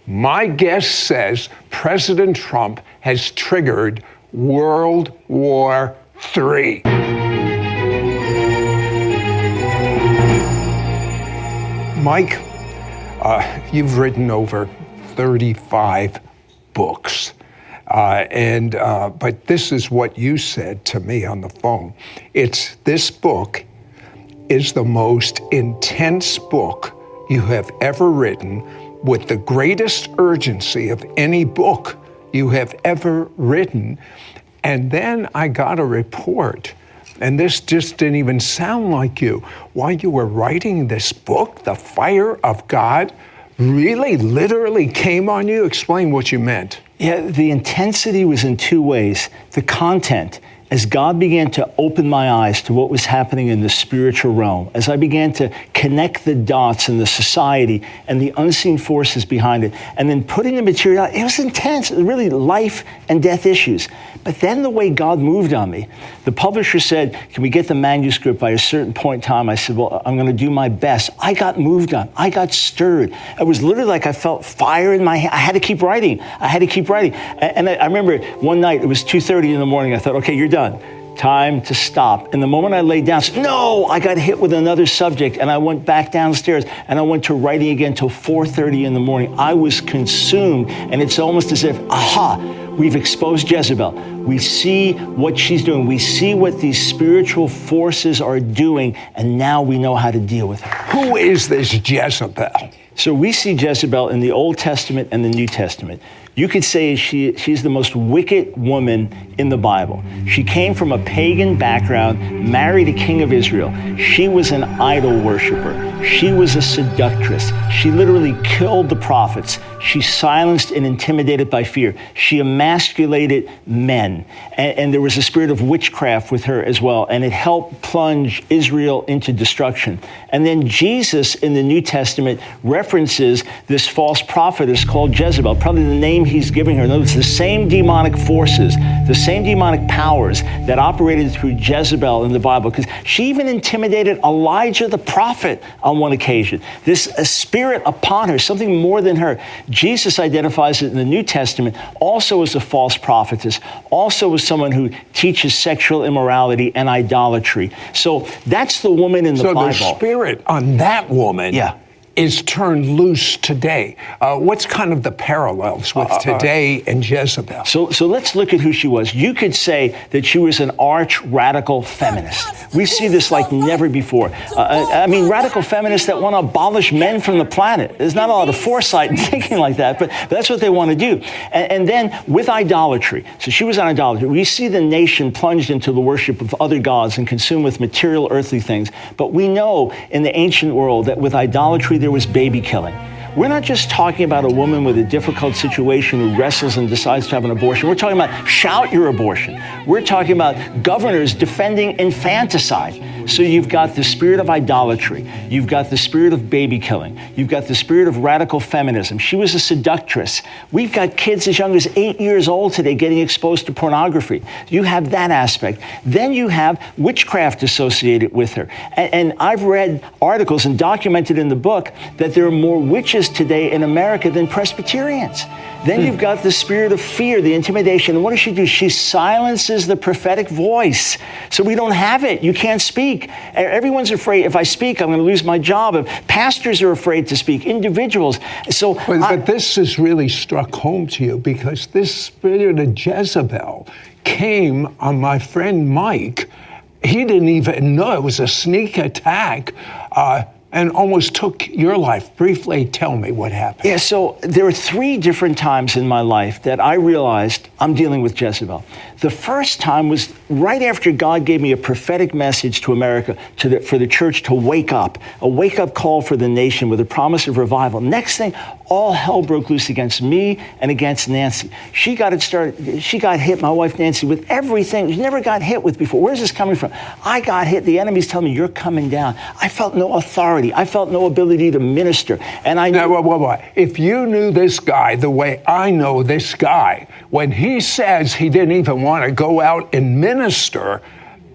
My guess says President Trump has triggered World War III. Mike, you've written over 35 books. But this is what you said to me on the phone. This book is the most intense book you have ever written, with the greatest urgency of any book you have ever written. And then I got a report, and this just didn't even sound like you. While you were writing this book, the fire of God really literally came on you? Explain what you meant. Yeah, the intensity was in two ways. The content, as God began to open my eyes to what was happening in the spiritual realm, as I began to connect the dots in the society and the unseen forces behind it, and then putting the material out, it was intense, really life and death issues. But then the way God moved on me, the publisher said, can we get the manuscript by a certain point in time? I said, well, I'm going to do my best. I got moved on. I got stirred. It was literally like I felt fire in my hand. I had to keep writing. And I remember one night, it was 2:30 in the morning. I thought, okay, you're done. Time to stop. And the moment I laid down, I said, no, I got hit with another subject. And I went back downstairs and I went to writing again till 4:30 in the morning. I was consumed. And it's almost as if, we've exposed Jezebel. We see what she's doing. We see what these spiritual forces are doing. And now we know how to deal with her. Who is this Jezebel? So we see Jezebel in the Old Testament and the New Testament. You could say she's the most wicked woman in the Bible. She came from a pagan background, married a king of Israel. She was an idol worshiper. She was a seductress. She literally killed the prophets. She silenced and intimidated by fear. She emasculated men. And there was a spirit of witchcraft with her as well. And it helped plunge Israel into destruction. And then Jesus in the New Testament references this false prophetess called Jezebel, probably the name he's giving her. In other words, the same demonic forces, the same demonic powers that operated through Jezebel in the Bible, because she even intimidated Elijah the prophet on one occasion. This a spirit upon her, something more than her. Jesus identifies it in the New Testament also as a false prophetess, also as someone who teaches sexual immorality and idolatry. So that's the woman in the Bible. So the spirit on that woman is turned loose today. What's kind of the parallels with today and Jezebel? So let's look at who she was. You could say that she was an arch radical feminist. We see this like never before. I mean, radical feminists that want to abolish men from the planet. There's not a lot of foresight in thinking like that, but that's what they want to do. And then with idolatry. So she was an idolater. We see the nation plunged into the worship of other gods and consumed with material earthly things. But we know in the ancient world that with idolatry, there was baby killing. We're not just talking about a woman with a difficult situation who wrestles and decides to have an abortion. We're talking about shout your abortion. We're talking about governors defending infanticide. So you've got the spirit of idolatry. You've got the spirit of baby killing. You've got the spirit of radical feminism. She was a seductress. We've got kids as young as 8 years old today getting exposed to pornography. You have that aspect. Then you have witchcraft associated with her. And I've read articles and documented in the book that there are more witches today in America than Presbyterians. Then you've got the spirit of fear, the intimidation. And what does she do? She silences the prophetic voice. So we don't have it. You can't speak. Everyone's afraid. If I speak, I'm going to lose my job. Pastors are afraid to speak. Individuals. So, but this has really struck home to you, because this spirit of Jezebel came on my friend Mike. He didn't even know it was a sneak attack. And almost took your life. Briefly tell me what happened. Yeah, so there are 3 different times in my life that I realized I'm dealing with Jezebel. The first time was right after God gave me a prophetic message to America, for the church to wake up, a wake-up call for the nation with a promise of revival. Next thing, all hell broke loose against me and against Nancy. She got it started. She got hit, my wife Nancy, with everything she never got hit with before. Where's this coming from? I got hit. The enemy's telling me, you're coming down. I felt no authority. I felt no ability to minister. And I knew... Now, if you knew this guy the way I know this guy, when he says he didn't even want to go out and minister,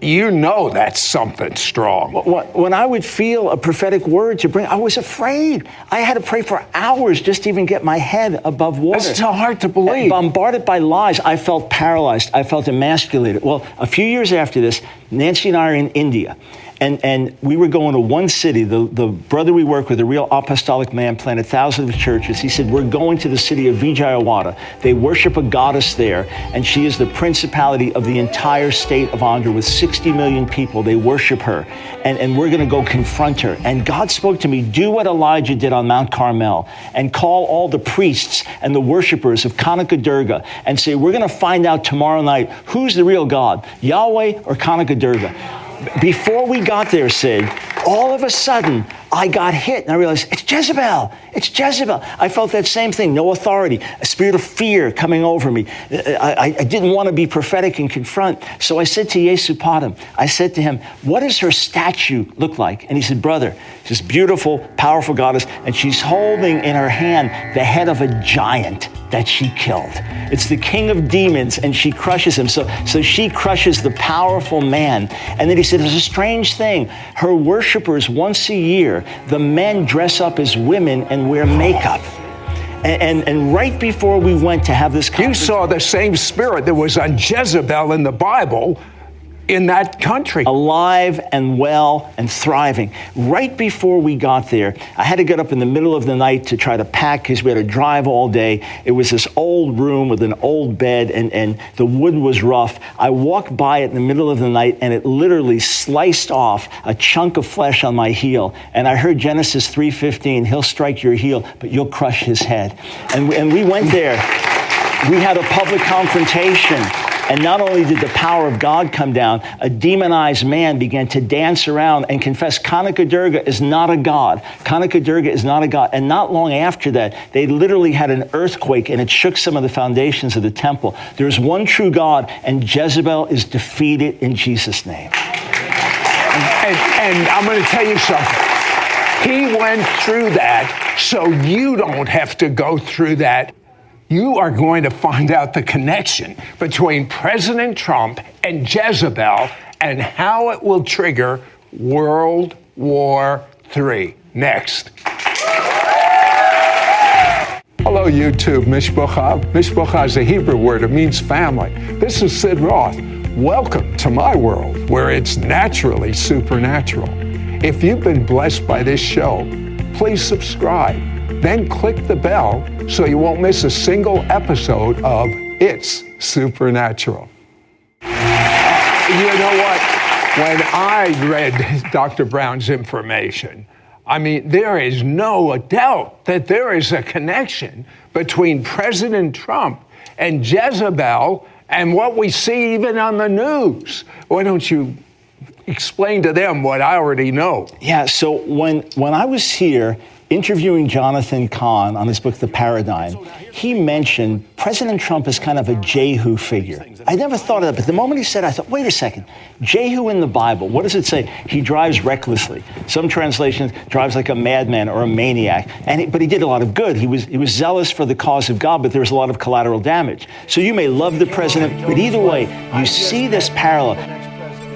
you know that's something strong. When I would feel a prophetic word to bring, I was afraid. I had to pray for hours just to even get my head above water. That's so hard to believe. Bombarded by lies, I felt paralyzed. I felt emasculated. Well, a few years after this, Nancy and I are in India. And we were going to one city. The brother we work with, a real apostolic man, planted thousands of churches. He said, we're going to the city of Vijayawada. They worship a goddess there, and she is the principality of the entire state of Andhra with 60 million people. They worship her, and we're going to go confront her. And God spoke to me, do what Elijah did on Mount Carmel, and call all the priests and the worshipers of Kanaka Durga and say, we're going to find out tomorrow night who's the real God, Yahweh or Kanaka Durga. Before we got there, Sid, all of a sudden, I got hit and I realized, it's Jezebel. It's Jezebel. I felt that same thing, no authority, a spirit of fear coming over me. I didn't want to be prophetic and confront. So I said to Yesu Padam, I said to him, what does her statue look like? And he said, brother, this beautiful, powerful goddess, and she's holding in her hand the head of a giant that she killed. It's the king of demons, and she crushes him. So she crushes the powerful man. And then he said, there's a strange thing. Her worshipers, once a year, the men dress up as women and wear makeup. And right before we went to have this conference, you saw the same spirit that was on Jezebel in the Bible in that country. Alive and well and thriving. Right before we got there, I had to get up in the middle of the night to try to pack because we had to drive all day. It was this old room with an old bed, and the wood was rough. I walked by it in the middle of the night, and it literally sliced off a chunk of flesh on my heel. And I heard Genesis 3:15, he'll strike your heel, but you'll crush his head. And we went there. We had a public confrontation. And not only did the power of God come down, a demonized man began to dance around and confess Kanaka Durga is not a god. Kanaka Durga is not a god. And not long after that, they literally had an earthquake, and it shook some of the foundations of the temple. There's one true God, and Jezebel is defeated in Jesus' name. And I'm going to tell you something. He went through that, so you don't have to go through that. You are going to find out the connection between President Trump and Jezebel and how it will trigger World War III. Next. Hello, YouTube. Mishpocha. Mishpocha is a Hebrew word. It means family. This is Sid Roth. Welcome to my world, where it's naturally supernatural. If you've been blessed by this show, please subscribe. Then click the bell so you won't miss a single episode of It's Supernatural. You know what? When I read Dr. Brown's information, I mean, there is no doubt that there is a connection between President Trump and Jezebel and what we see even on the news. Why don't you explain to them what I already know? Yeah, so when I was here interviewing Jonathan Cahn on his book, The Paradigm, he mentioned President Trump as kind of a Jehu figure. I never thought of that, but the moment he said it, I thought, wait a second, Jehu in the Bible, what does it say? He drives recklessly. Some translations, drives like a madman or a maniac, but he did a lot of good. He was zealous for the cause of God, but there was a lot of collateral damage. So you may love the president, but either way, you see this parallel,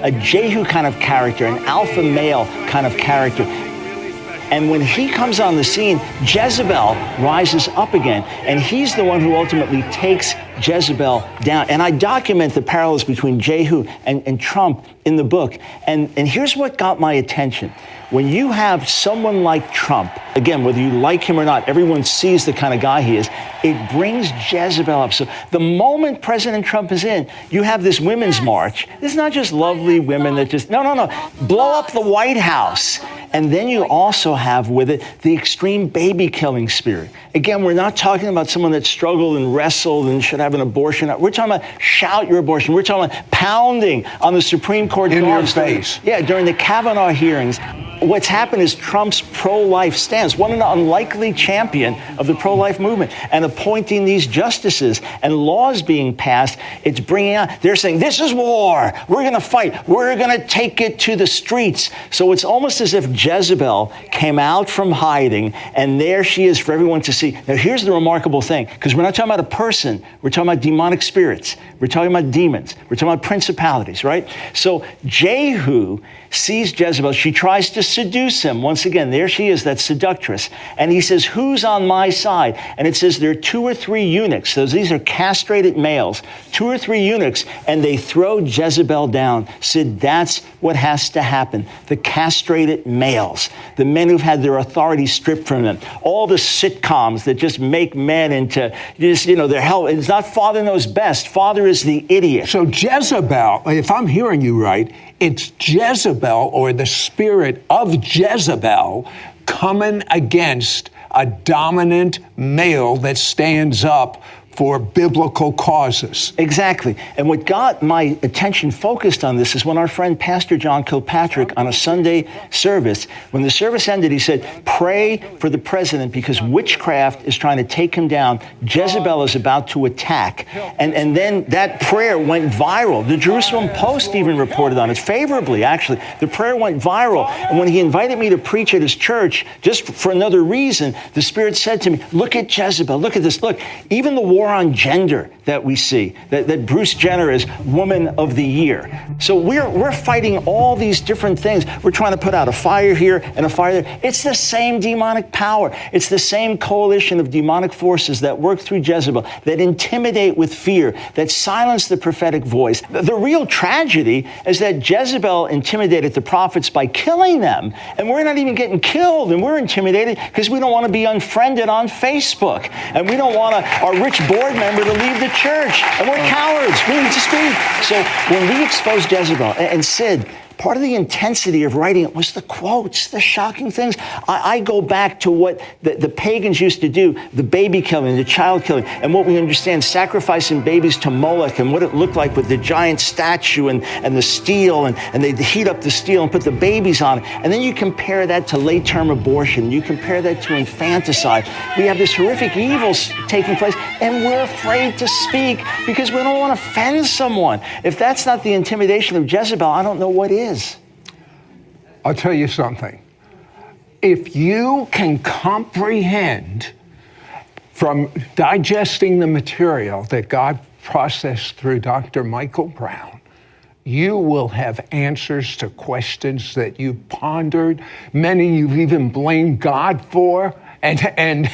a Jehu kind of character, an alpha male kind of character. And when he comes on the scene, Jezebel rises up again. And he's the one who ultimately takes Jezebel down. And I document the parallels between Jehu and Trump in the book. And here's what got my attention. When you have someone like Trump, again, whether you like him or not, everyone sees the kind of guy he is, it brings Jezebel up. So the moment President Trump is in, you have this women's march. It's not just lovely women that just, no, blow up the White House. And then you also have with it the extreme baby killing spirit. Again, we're not talking about someone that struggled and wrestled and should have an abortion. We're talking about shout your abortion. We're talking about pounding on the Supreme Court in your face. Yeah, during the Kavanaugh hearings. what's happened is Trump's pro-life stance, one an unlikely champion of the pro-life movement, and appointing these justices and laws being passed, it's bringing out, they're saying, this is war. We're going to fight. We're going to take it to the streets. So it's almost as if Jezebel came out from hiding, and there she is for everyone to see. Now, here's the remarkable thing, because we're not talking about a person. We're talking about demonic spirits. We're talking about demons. We're talking about principalities, right? So Jehu sees Jezebel. She tries to seduce him. Once again, there she is, that seductress. And he says, who's on my side? And it says there are 2 or 3 eunuchs. These are castrated males. 2 or 3 eunuchs, and they throw Jezebel down. Sid, that's what has to happen. The castrated males, the men who've had their authority stripped from them. All the sitcoms that just make men into just, their hell. It's not Father Knows Best. Father is the idiot. So Jezebel, if I'm hearing you right, it's Jezebel, or the spirit of Jezebel, coming against a dominant male that stands up for biblical causes. Exactly. And what got my attention focused on this is when our friend Pastor John Kilpatrick on a Sunday service, when the service ended, he said, pray for the president because witchcraft is trying to take him down. Jezebel is about to attack. And then that prayer went viral. The Jerusalem Post even reported on it favorably, actually. The prayer went viral. And when he invited me to preach at his church, just for another reason, the Spirit said to me, look at Jezebel, look at this. Look, even the war on gender that we see, that Bruce Jenner is Woman of the Year. So we're fighting all these different things. We're trying to put out a fire here and a fire there. It's the same demonic power. It's the same coalition of demonic forces that work through Jezebel, that intimidate with fear, that silence the prophetic voice. The real tragedy is that Jezebel intimidated the prophets by killing them, and we're not even getting killed, and we're intimidated because we don't want to be unfriended on Facebook, and we don't want our rich board member to leave the church, and we're cowards. We need to speak. So when we expose Jezebel, and Sid, part of the intensity of writing it was the quotes, the shocking things. I go back to what the pagans used to do, the baby killing, the child killing, and what we understand, sacrificing babies to Moloch, and what it looked like with the giant statue and the steel, and they'd heat up the steel and put the babies on it. And then you compare that to late-term abortion. You compare that to infanticide. We have this horrific evil taking place, and we're afraid to speak because we don't want to offend someone. If that's not the intimidation of Jezebel, I don't know what is. I'll tell you something. If you can comprehend from digesting the material that God processed through Dr. Michael Brown, you will have answers to questions that you've pondered, many you've even blamed God for, and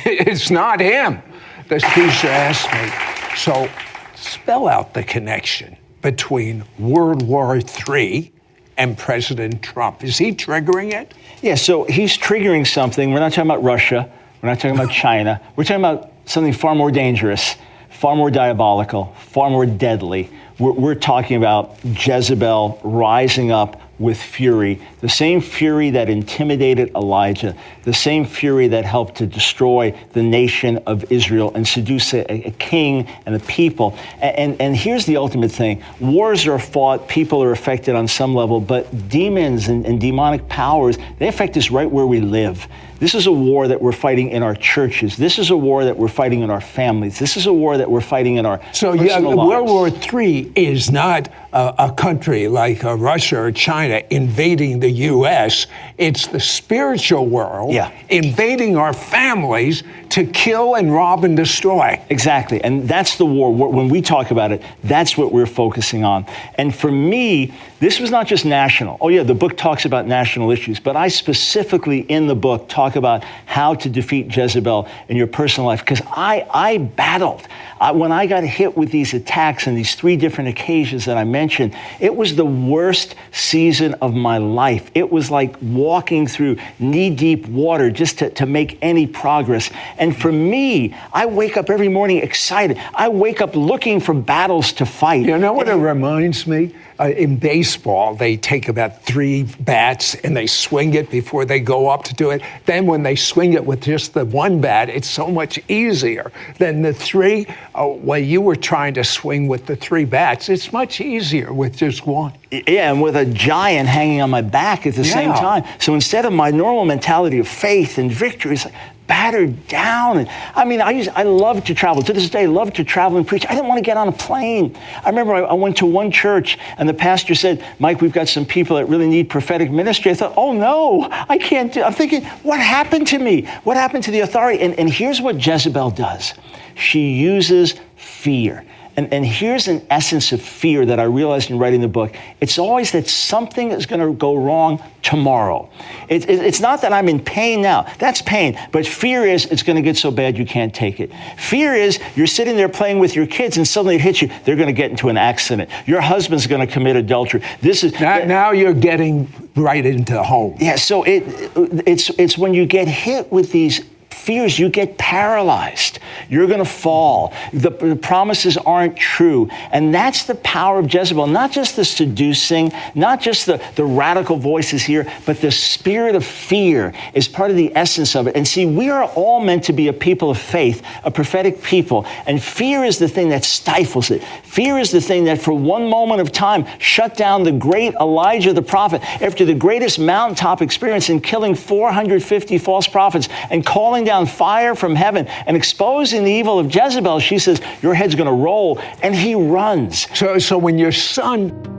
it's not him, the teacher asked me. So spell out the connection between World War III and President Trump. Is he triggering it? Yeah, so he's triggering something. We're not talking about Russia. We're not talking about China. We're talking about something far more dangerous, far more diabolical, far more deadly. We're talking about Jezebel rising up with fury, the same fury that intimidated Elijah, the same fury that helped to destroy the nation of Israel and seduce a king and a people. And here's the ultimate thing. Wars are fought, people are affected on some level, but demons and demonic powers, they affect us right where we live. This is a war that we're fighting in our churches. This is a war that we're fighting in our families. This is a war that we're fighting in our personal lives. World War III is not a country like Russia or China invading the U.S. It's the spiritual world invading our families to kill and rob and destroy. Exactly. And that's the war. When we talk about it, that's what we're focusing on. And for me, this was not just national. Oh, yeah, the book talks about national issues, but I specifically in the book talk about how to defeat Jezebel in your personal life, because I battled. When I got hit with these attacks and these 3 different occasions that I mentioned, it was the worst season of my life. It was like walking through knee-deep water just to make any progress. And for me, I wake up every morning excited. I wake up looking for battles to fight. You know what it reminds me? In baseball, they take about 3 bats and they swing it before they go up to do it. Then when they swing it with just the 1 bat, it's so much easier than the 3. When you were trying to swing with the 3 bats, it's much easier with just 1. Yeah, and with a giant hanging on my back at the same time. So instead of my normal mentality of faith and victory, it's like battered down. And I mean, I love to travel. To this day, I love to travel and preach. I didn't want to get on a plane. I remember I went to one church and the pastor said, Mike, we've got some people that really need prophetic ministry. I thought, oh no, I can't do it. I'm thinking, what happened to me? What happened to the authority? And here's what Jezebel does. She uses fear. And here's an essence of fear that I realized in writing the book. It's always that something is going to go wrong tomorrow. It's not that I'm in pain now. That's pain. But fear is it's going to get so bad you can't take it. Fear is you're sitting there playing with your kids and suddenly it hits you. They're going to get into an accident. Your husband's going to commit adultery. This is now you're getting right into home. Yeah. So it's when you get hit with these fears, you get paralyzed. You're going to fall. The promises aren't true. And that's the power of Jezebel. Not just the seducing, not just the radical voices here, but the spirit of fear is part of the essence of it. And see, we are all meant to be a people of faith, a prophetic people. And fear is the thing that stifles it. Fear is the thing that for one moment of time shut down the great Elijah the prophet after the greatest mountaintop experience in killing 450 false prophets and calling down fire from heaven and exposing the evil of Jezebel. She says, your head's going to roll, and he runs. So when your son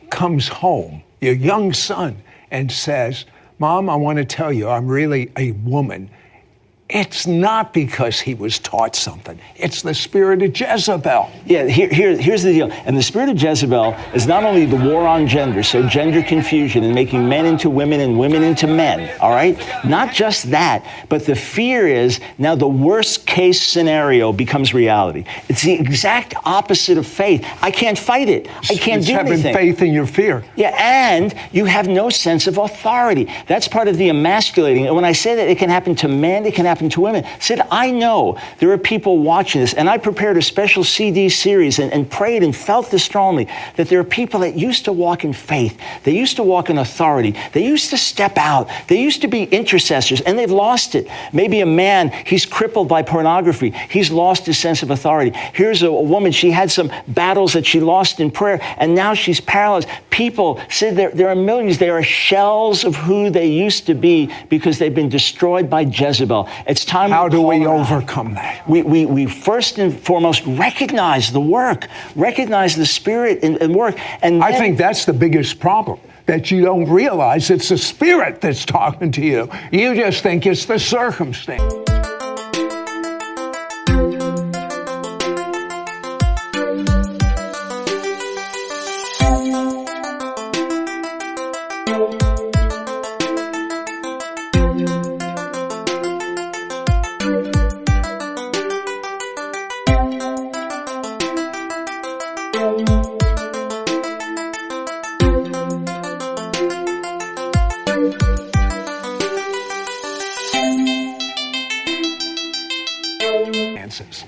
comes home, your young son, and says, Mom, I want to tell you, I'm really a woman. It's not because he was taught something. It's the spirit of Jezebel. Yeah, here's the deal. And the spirit of Jezebel is not only the war on gender, so gender confusion and making men into women and women into men, all right? Not just that, but the fear is now the worst case scenario becomes reality. It's the exact opposite of faith. I can't fight it. I can't do anything. It's having faith in your fear. Yeah, and you have no sense of authority. That's part of the emasculating. And when I say that it can happen to men, it can happen to women. Sid, I know there are people watching this, and I prepared a special CD series and prayed and felt this strongly, that there are people that used to walk in faith. They used to walk in authority. They used to step out. They used to be intercessors, and they've lost it. Maybe a man, he's crippled by pornography. He's lost his sense of authority. Here's a woman, she had some battles that she lost in prayer, and now she's paralyzed. People, Sid, there are millions. They are shells of who they used to be because they've been destroyed by Jezebel. It's time. How do we overcome that? We first and foremost recognize the work, recognize the spirit and work. And I think that's the biggest problem, that you don't realize it's the spirit that's talking to you. You just think it's the circumstance.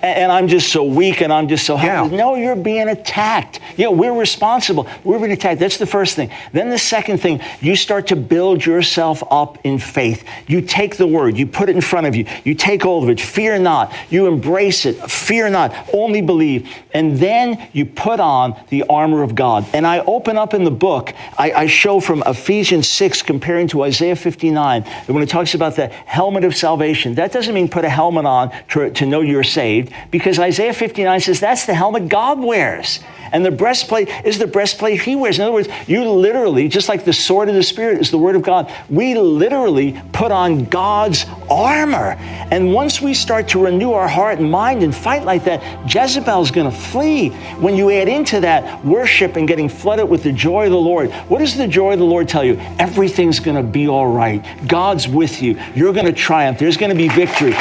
And I'm just so weak and I'm just so helpless. No, you're being attacked. Yeah, we're responsible. We're being attacked. That's the first thing. Then the second thing, you start to build yourself up in faith. You take the word, you put it in front of you, you take hold of it. Fear not. You embrace it. Fear not. Only believe. And then you put on the armor of God. And I open up in the book, I show from Ephesians 6 comparing to Isaiah 59, that when it talks about the helmet of salvation, that doesn't mean put a helmet on to know you're saved. saved because Isaiah 59 says that's the helmet God wears. And the breastplate is the breastplate he wears. In other words, you literally, just like the sword of the Spirit is the word of God, we literally put on God's armor. And once we start to renew our heart and mind and fight like that, Jezebel's going to flee. When you add into that worship and getting flooded with the joy of the Lord, what does the joy of the Lord tell you? Everything's going to be all right. God's with you. You're going to triumph. There's going to be victory.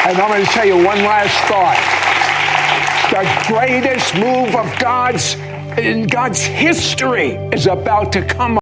And I'm going to tell you one last thought. The greatest move of in God's history is about to come